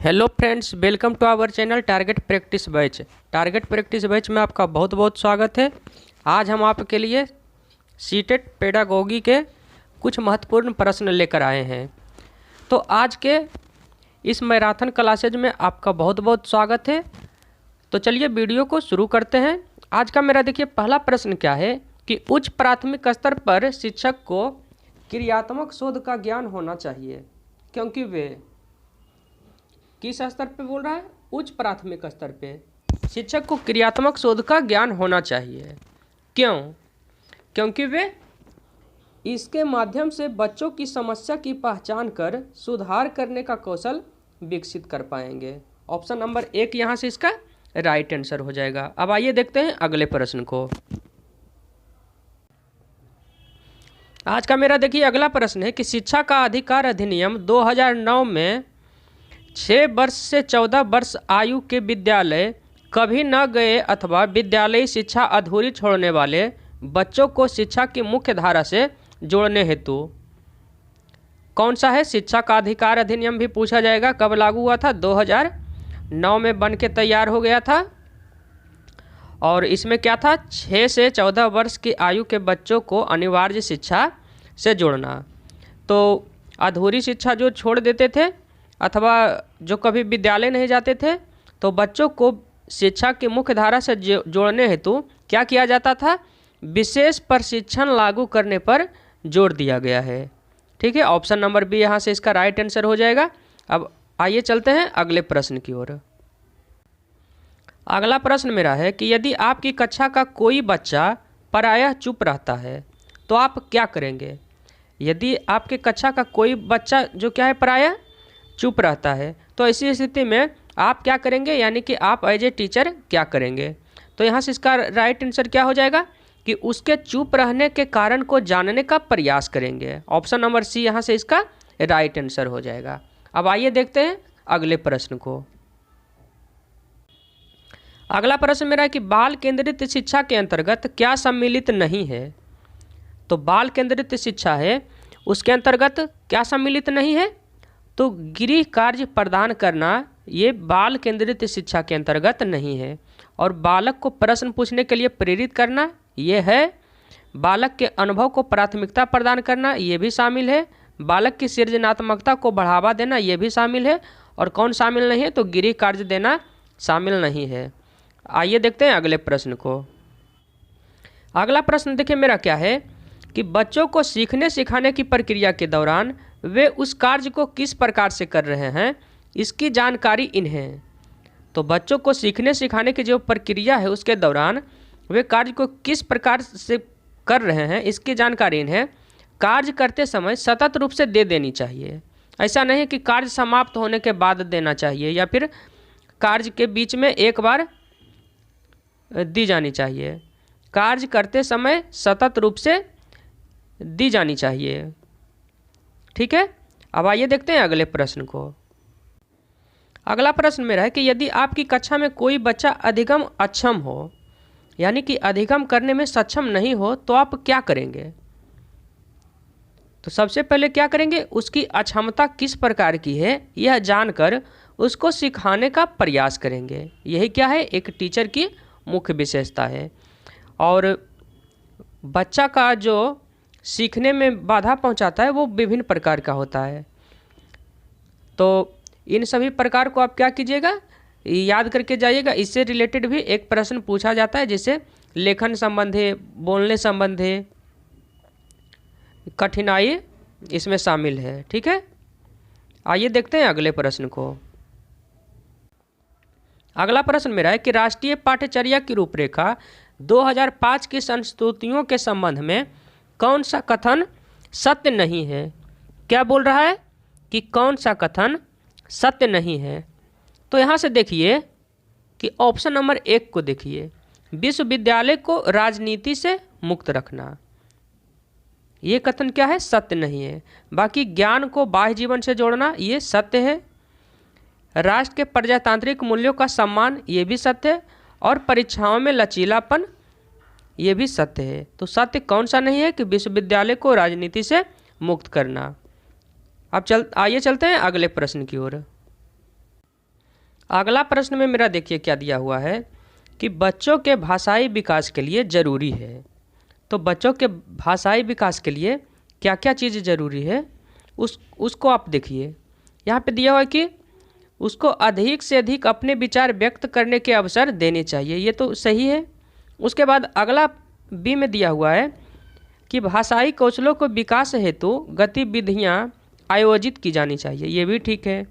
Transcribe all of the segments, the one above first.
Hello friends, welcome to our channel target practice batch. Target practice batch में आपका बहुत बहुत स्वागत है। आज हम आपके लिए सीटेट पेडागोगी के कुछ महत्वपूर्ण प्रश्न लेकर आए हैं। तो आज के इस मैराथन क्लासेज में आपका बहुत बहुत स्वागत है। तो चलिए वीडियो को शुरू करते हैं। आज का मेरा देखिए पहला प्रश्न क्या है कि उच्च प्राथमिक स्तर पर शिक्षक को क्रियात्मक शोध का ज्ञान होना चाहिए, क्योंकि वे किस स्तर पे बोल रहा है? उच्च प्राथमिक स्तर पे शिक्षक को क्रियात्मक शोध का ज्ञान होना चाहिए। क्यों? क्योंकि वे इसके माध्यम से बच्चों की समस्या की पहचान कर सुधार करने का कौशल विकसित कर पाएंगे। ऑप्शन नंबर 1 यहाँ से इसका राइट आंसर हो जाएगा। अब आइए देखते हैं अगले प्रश्न को। आज का मेरा देखिए अगला प्रश्न है कि शिक्षा का अधिकार अधिनियम 2009 में 6 वर्ष से 14 वर्ष आयु के विद्यालय कभी न गए अथवा विद्यालयी शिक्षा अधूरी छोड़ने वाले बच्चों को शिक्षा की मुख्य धारा से जोड़ने हेतु कौन सा है? शिक्षा का अधिकार अधिनियम भी पूछा जाएगा। कब लागू हुआ था? 2009 में बन के तैयार हो गया था। और इसमें क्या था? 6 से 14 वर्ष की आयु के बच्चों को अनिवार्य शिक्षा से जोड़ना। तो अधूरी शिक्षा जो छोड़ देते थे अथवा जो कभी विद्यालय नहीं जाते थे, तो बच्चों को शिक्षा की मुख्य धारा से जोड़ने हेतु क्या किया जाता था? विशेष प्रशिक्षण लागू करने पर जोर दिया गया है। ठीक है, ऑप्शन नंबर बी यहाँ से इसका राइट आंसर हो जाएगा। अब आइए चलते हैं अगले प्रश्न की ओर। अगला प्रश्न मेरा है कि यदि आपकी कक्षा का कोई बच्चा प्रायः चुप रहता है तो आप क्या करेंगे? यदि आपके कक्षा का कोई बच्चा जो क्या है प्रायः चुप रहता है, तो ऐसी स्थिति में आप क्या करेंगे, यानी कि आप एज ए टीचर क्या करेंगे? तो यहाँ से इसका राइट आंसर क्या हो जाएगा कि उसके चुप रहने के कारण को जानने का प्रयास करेंगे। ऑप्शन नंबर सी यहाँ से इसका राइट आंसर हो जाएगा। अब आइए देखते हैं अगले प्रश्न को। अगला प्रश्न मेरा है कि बाल केंद्रित शिक्षा के अंतर्गत क्या सम्मिलित नहीं है? तो बाल केंद्रित शिक्षा है, उसके अंतर्गत क्या सम्मिलित नहीं है? तो गृह कार्य प्रदान करना ये बाल केंद्रित शिक्षा के अंतर्गत नहीं है। और बालक को प्रश्न पूछने के लिए प्रेरित करना ये है। बालक के अनुभव को प्राथमिकता प्रदान करना ये भी शामिल है। बालक की सृजनात्मकता को बढ़ावा देना ये भी शामिल है। और कौन शामिल नहीं है? तो गृह कार्य देना शामिल नहीं है। आइए देखते हैं अगले प्रश्न को। अगला प्रश्न देखिए मेरा क्या है कि बच्चों को सीखने सिखाने की प्रक्रिया के दौरान वे उस कार्य को किस प्रकार से कर रहे हैं, इसकी जानकारी इन्हें। तो बच्चों को सीखने सिखाने की जो प्रक्रिया है उसके दौरान वे कार्य को किस प्रकार से कर रहे हैं, इसकी जानकारी इन्हें कार्य करते समय सतत रूप से दे देनी चाहिए। ऐसा नहीं कि कार्य समाप्त होने के बाद देना चाहिए या फिर कार्य के बीच में एक बार दी जानी चाहिए। कार्य करते समय सतत रूप से दी जानी चाहिए। ठीक है, अब आइए देखते हैं अगले प्रश्न को। अगला प्रश्न मेरा है कि यदि आपकी कक्षा में कोई बच्चा अधिगम अक्षम हो, यानी कि अधिगम करने में सक्षम नहीं हो, तो आप क्या करेंगे? तो सबसे पहले क्या करेंगे, उसकी अक्षमता किस प्रकार की है यह जानकर उसको सिखाने का प्रयास करेंगे। यही क्या है, एक टीचर की मुख्य विशेषता है। और बच्चा का जो सीखने में बाधा पहुंचाता है वो विभिन्न प्रकार का होता है। तो इन सभी प्रकार को आप क्या कीजिएगा, याद करके जाइएगा। इससे रिलेटेड भी एक प्रश्न पूछा जाता है, जिसे लेखन संबंधी, बोलने संबंधी कठिनाई इसमें शामिल है। ठीक है, आइए देखते हैं अगले प्रश्न को। अगला प्रश्न मेरा है कि राष्ट्रीय पाठ्यचर्या की रूपरेखा 2005 की संस्तुतियों के संबंध में कौन सा कथन सत्य नहीं है? क्या बोल रहा है कि कौन सा कथन सत्य नहीं है? तो यहाँ से देखिए कि ऑप्शन नंबर 1 को देखिए, विश्वविद्यालय को राजनीति से मुक्त रखना, ये कथन क्या है? सत्य नहीं है। बाकी ज्ञान को बाह्य जीवन से जोड़ना ये सत्य है। राष्ट्र के प्रजातांत्रिक मूल्यों का सम्मान ये भी सत्य है। और परीक्षाओं में लचीलापन ये भी सत्य है। तो कौन सा नहीं है कि विश्वविद्यालय को राजनीति से मुक्त करना। अब आइए चलते हैं अगले प्रश्न की ओर। अगला प्रश्न में मेरा देखिए क्या दिया हुआ है कि बच्चों के भाषाई विकास के लिए ज़रूरी है। तो बच्चों के भाषाई विकास के लिए क्या क्या चीज़ ज़रूरी है उसको आप देखिए। यहाँ पे दिया हुआ है कि उसको अधिक से अधिक अपने विचार व्यक्त करने के अवसर देने चाहिए, ये तो सही है। उसके बाद अगला बी में दिया हुआ है कि भाषाई कौशलों को विकास हेतु गतिविधियाँ आयोजित की जानी चाहिए, ये भी ठीक है।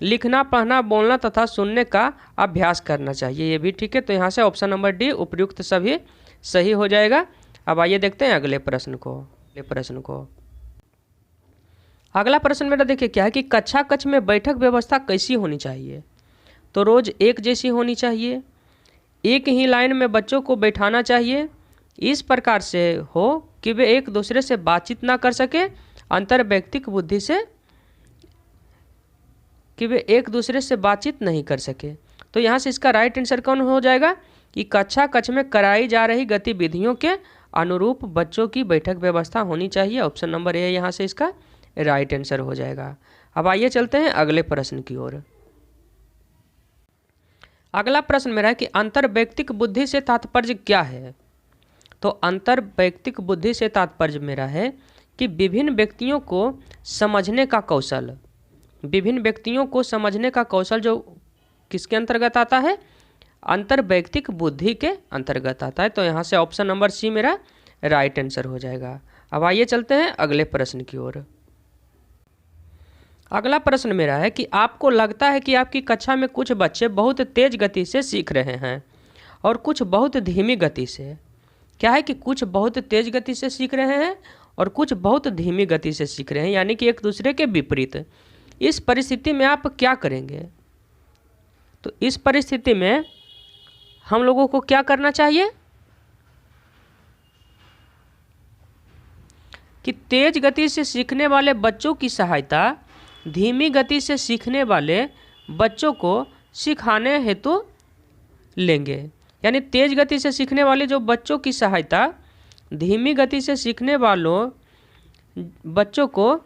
लिखना, पढ़ना, बोलना तथा सुनने का अभ्यास करना चाहिए, ये भी ठीक है। तो यहाँ से ऑप्शन नंबर डी उपयुक्त सभी सही हो जाएगा। अब आइए देखते हैं अगले प्रश्न को। अगला प्रश्न मेरा देखिए क्या है कि कक्षा कक्ष में बैठक व्यवस्था कैसी होनी चाहिए। तो रोज़ एक जैसी होनी चाहिए, एक ही लाइन में बच्चों को बैठाना चाहिए, इस प्रकार से हो कि वे एक दूसरे से बातचीत ना कर सके, अंतर व्यक्तिक बुद्धि से कि वे एक दूसरे से बातचीत नहीं कर सके। तो यहाँ से इसका राइट आंसर कौन हो जाएगा कि कक्षा कक्ष में कराई जा रही गतिविधियों के अनुरूप बच्चों की बैठक व्यवस्था होनी चाहिए। ऑप्शन नंबर ए यहाँ से इसका राइट आंसर हो जाएगा। अब आइए चलते हैं अगले प्रश्न की ओर। अगला प्रश्न मेरा है कि अंतर्वैयक्तिक बुद्धि से तात्पर्य क्या है। तो अंतर्वैयक्तिक बुद्धि से तात्पर्य मेरा है कि विभिन्न व्यक्तियों को समझने का कौशल, विभिन्न व्यक्तियों को समझने का कौशल जो किसके अंतर्गत आता है, अंतर्वैयक्तिक बुद्धि के अंतर्गत आता है। तो यहाँ से ऑप्शन नंबर सी मेरा राइट आंसर हो जाएगा। अब आइए चलते हैं अगले प्रश्न की ओर। अगला प्रश्न मेरा है कि आपको लगता है कि आपकी कक्षा में कुछ बच्चे बहुत तेज गति से सीख रहे हैं और कुछ बहुत धीमी गति से। क्या है कि कुछ बहुत तेज गति से सीख रहे हैं और कुछ बहुत धीमी गति से सीख रहे हैं, यानी कि एक दूसरे के विपरीत। इस परिस्थिति में आप क्या करेंगे। तो इस परिस्थिति में हम लोगों को क्या करना चाहिए कि तेज गति से सीखने वाले बच्चों की सहायता धीमी गति से सीखने वाले बच्चों को सिखाने हेतु लेंगे। यानी तेज गति से सीखने वाले जो बच्चों की सहायता धीमी गति से सीखने वालों बच्चों को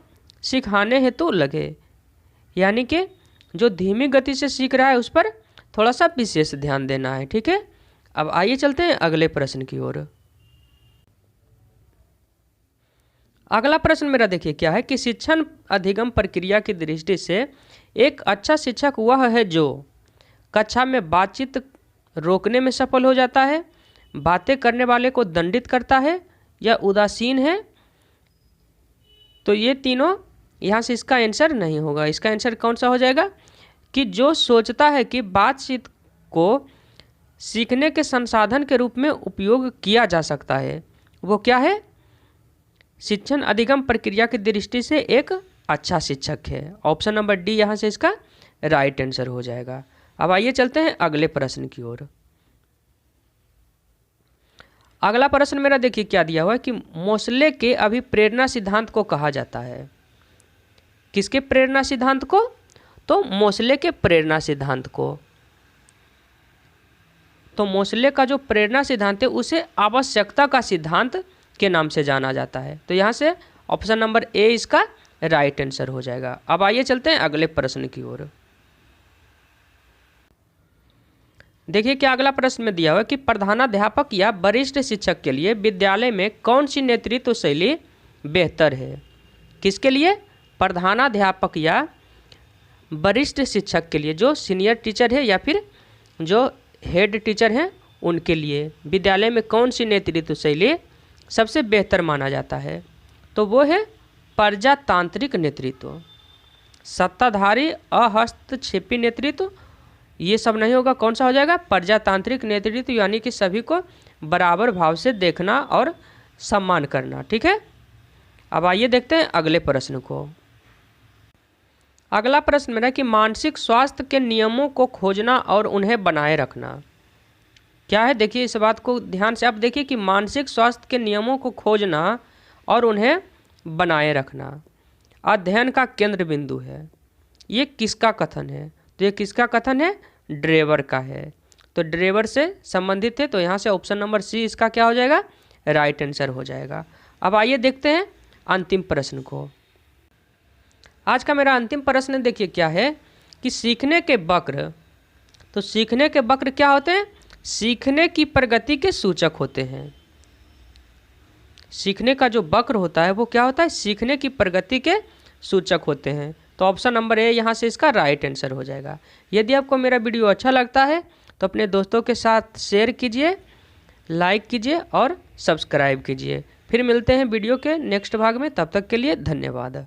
सिखाने हेतु लगे। यानी कि जो धीमी गति से सीख रहा है उस पर थोड़ा सा विशेष ध्यान देना है, ठीक है। अब आइए चलते हैं अगले प्रश्न की ओर। अगला प्रश्न मेरा देखिए क्या है कि शिक्षण अधिगम प्रक्रिया की दृष्टि से एक अच्छा शिक्षक वह है जो कक्षा में बातचीत रोकने में सफल हो जाता है, बातें करने वाले को दंडित करता है या उदासीन है। तो ये तीनों यहाँ से इसका आंसर नहीं होगा। इसका आंसर कौन सा हो जाएगा कि जो सोचता है कि बातचीत को सीखने के संसाधन के रूप में उपयोग किया जा सकता है, वो क्या है, शिक्षण अधिगम प्रक्रिया की दृष्टि से एक अच्छा शिक्षक है। ऑप्शन नंबर डी यहाँ से इसका राइट आंसर हो जाएगा। अब आइए चलते हैं अगले प्रश्न की ओर। अगला प्रश्न मेरा देखिए क्या दिया हुआ है कि मोसले के अभिप्रेरणा सिद्धांत को कहा जाता है। किसके प्रेरणा सिद्धांत को, तो मोसले के प्रेरणा सिद्धांत को। तो मोसले का जो प्रेरणा सिद्धांत है उसे आवश्यकता का सिद्धांत के नाम से जाना जाता है। तो यहाँ से ऑप्शन नंबर ए इसका राइट आंसर हो जाएगा। अब आइए चलते हैं अगले प्रश्न की ओर। देखिए क्या अगला प्रश्न में दिया हुआ है कि प्रधानाध्यापक या वरिष्ठ शिक्षक के लिए विद्यालय में कौन सी नेतृत्व शैली बेहतर है। किसके लिए, प्रधानाध्यापक या वरिष्ठ शिक्षक के लिए, जो सीनियर टीचर है या फिर जो हेड टीचर हैं उनके लिए विद्यालय में कौन सी नेतृत्व शैली सबसे बेहतर माना जाता है। तो वो है प्रजातांत्रिक नेतृत्व। सत्ताधारी अहस्तक्षेपी नेतृत्व ये सब नहीं होगा। कौन सा हो जाएगा, प्रजातांत्रिक नेतृत्व, यानी कि सभी को बराबर भाव से देखना और सम्मान करना, ठीक है। अब आइए देखते हैं अगले प्रश्न को। अगला प्रश्न मेरा कि मानसिक स्वास्थ्य के नियमों को खोजना और उन्हें बनाए रखना क्या है। देखिए इस बात को ध्यान से आप देखिए कि मानसिक स्वास्थ्य के नियमों को खोजना और उन्हें बनाए रखना अध्ययन का केंद्र बिंदु है। ये किसका कथन है, तो ये किसका कथन है, ड्रेवर का है। तो ड्रेवर से संबंधित है, तो यहाँ से ऑप्शन नंबर सी इसका क्या हो जाएगा, राइट आंसर हो जाएगा। अब आइए देखते हैं अंतिम प्रश्न को। आज का मेरा अंतिम प्रश्न देखिए क्या है कि सीखने के वक्र तो सीखने के वक्र क्या होते हैं? सीखने की प्रगति के सूचक होते हैं। सीखने का जो वक्र होता है वो क्या होता है? सीखने की प्रगति के सूचक होते हैं। तो ऑप्शन नंबर ए यहाँ से इसका राइट आंसर हो जाएगा। यदि आपको मेरा वीडियो अच्छा लगता है तो अपने दोस्तों के साथ शेयर कीजिए, लाइक कीजिए और सब्सक्राइब कीजिए। फिर मिलते हैं वीडियो के नेक्स्ट भाग में, तब तक के लिए धन्यवाद।